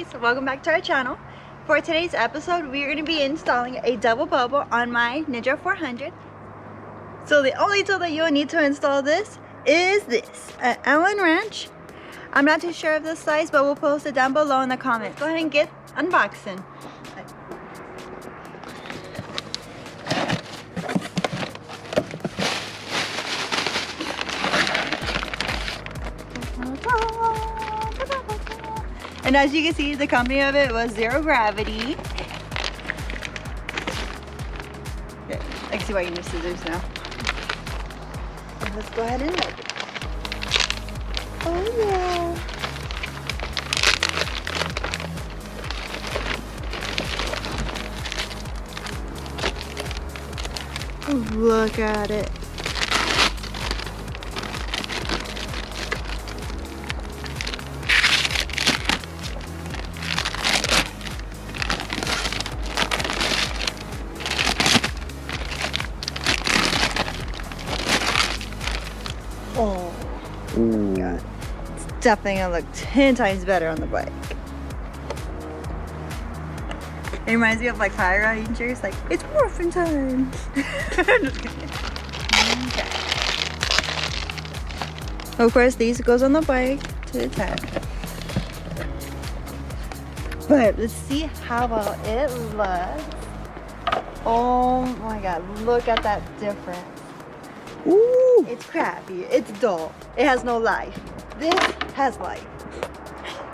guys, welcome back to our channel. For today's episode, we're going to be installing a double bubble on my Ninja 400. So the only tool that you'll need to install this is this, an Allen wrench. I'm not too sure of the size, but we'll post it down below in the comments. Go ahead and get unboxing. And as you can see, the company of it was Zero Gravity. Okay, I can see why you need scissors now. And let's go ahead and open it. Oh yeah. Look at it. Oh my god. It's definitely gonna look 10 times better on the bike. It reminds me of like High Rangers, like, it's morphin' time. Just kidding. Okay. Of course, these goes on the bike to the tag. But let's see how well it looks. Oh my god, look at that difference. Ooh, it's crappy, it's dull, it has no life. This has life.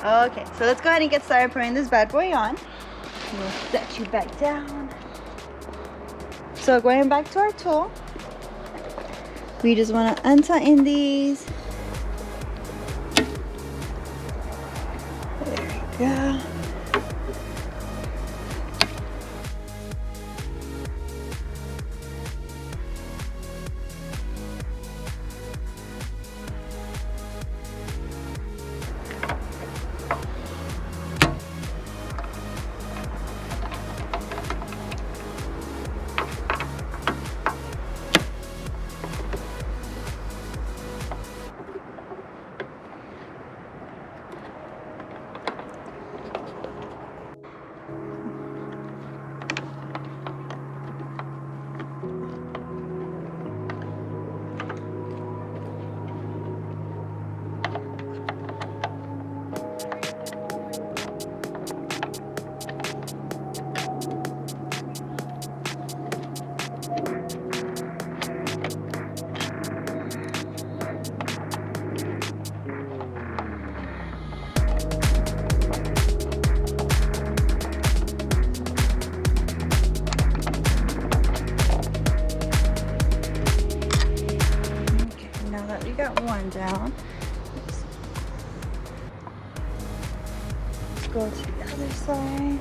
Okay, so let's go ahead and get started putting this bad boy on. We'll set you back down. So going back to our tool, we just want to untighten these. There we go. Got one down. Let's go to the other side.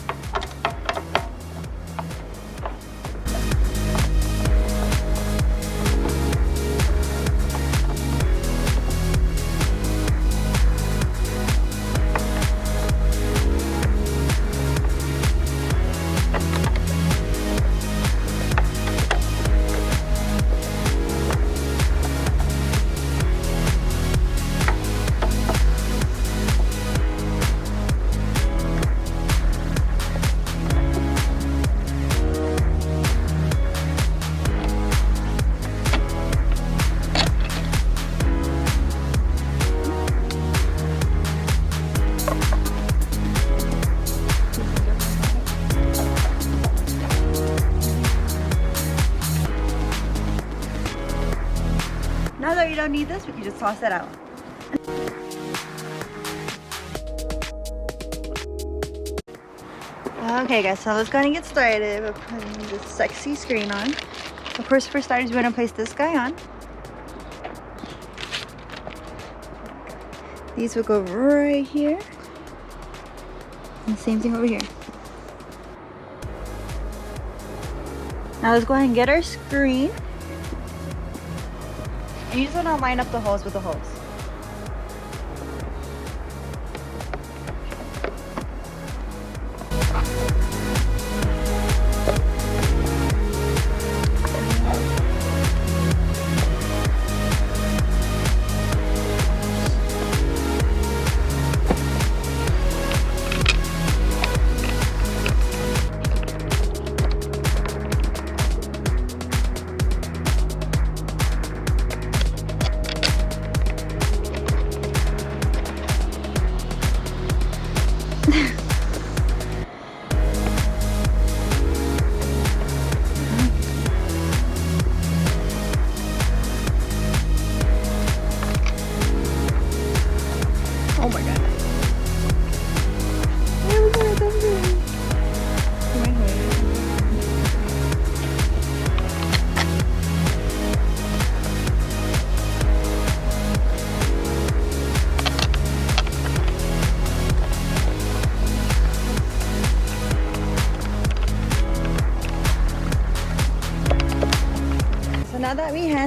Now that we don't need this, we can just toss it out. Okay guys, so let's go ahead and get started with putting this sexy screen on. Of course, for starters, we're going to place this guy on. These will go right here. And same thing over here. Now let's go ahead and get our screen. And you just want to line up the holes with the holes.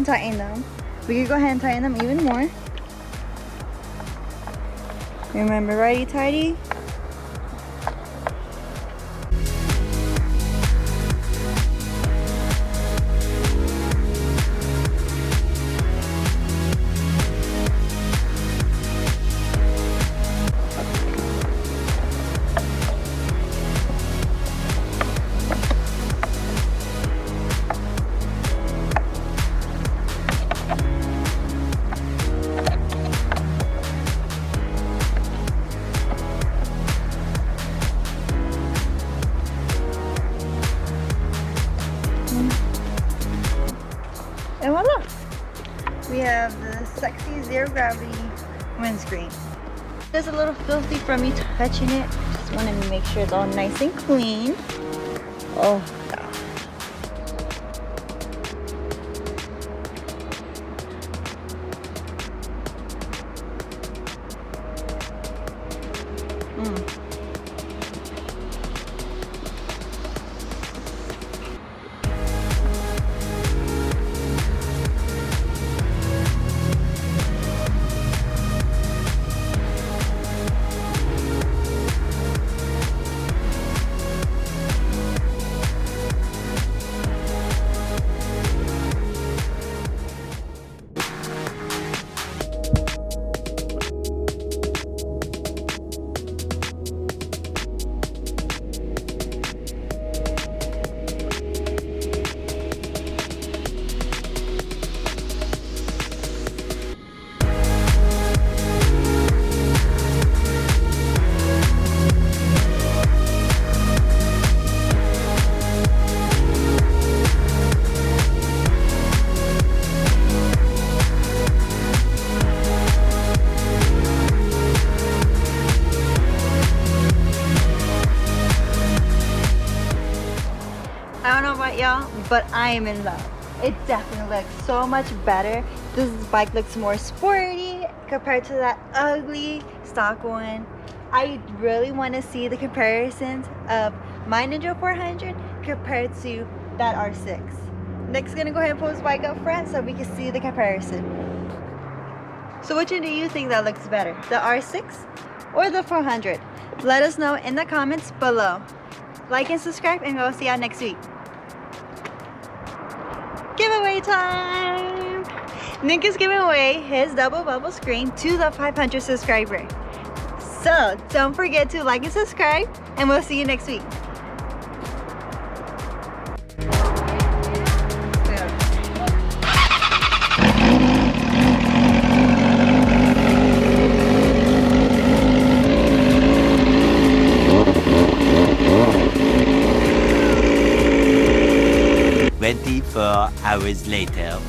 tighten them. We could go ahead and tighten them even more. Remember, righty tighty. And voila! We have the sexy zero gravity windscreen. It's a little filthy from me touching it. Just wanted to make sure it's all nice and clean. Oh, yeah. I don't know about y'all, but I am in love. It definitely looks so much better. This bike looks more sporty compared to that ugly stock one. I really want to see the comparisons of my Ninja 400 compared to that R6. Nick's gonna go ahead and pull his bike up front so we can see the comparison. So which one do you think that looks better? The R6 or the 400? Let us know in the comments below. Like and subscribe, and we'll see y'all next week. Giveaway time! Nick is giving away his double bubble screen to the 500 subscriber. So don't forget to like and subscribe, and we'll see you next week. "24 hours later."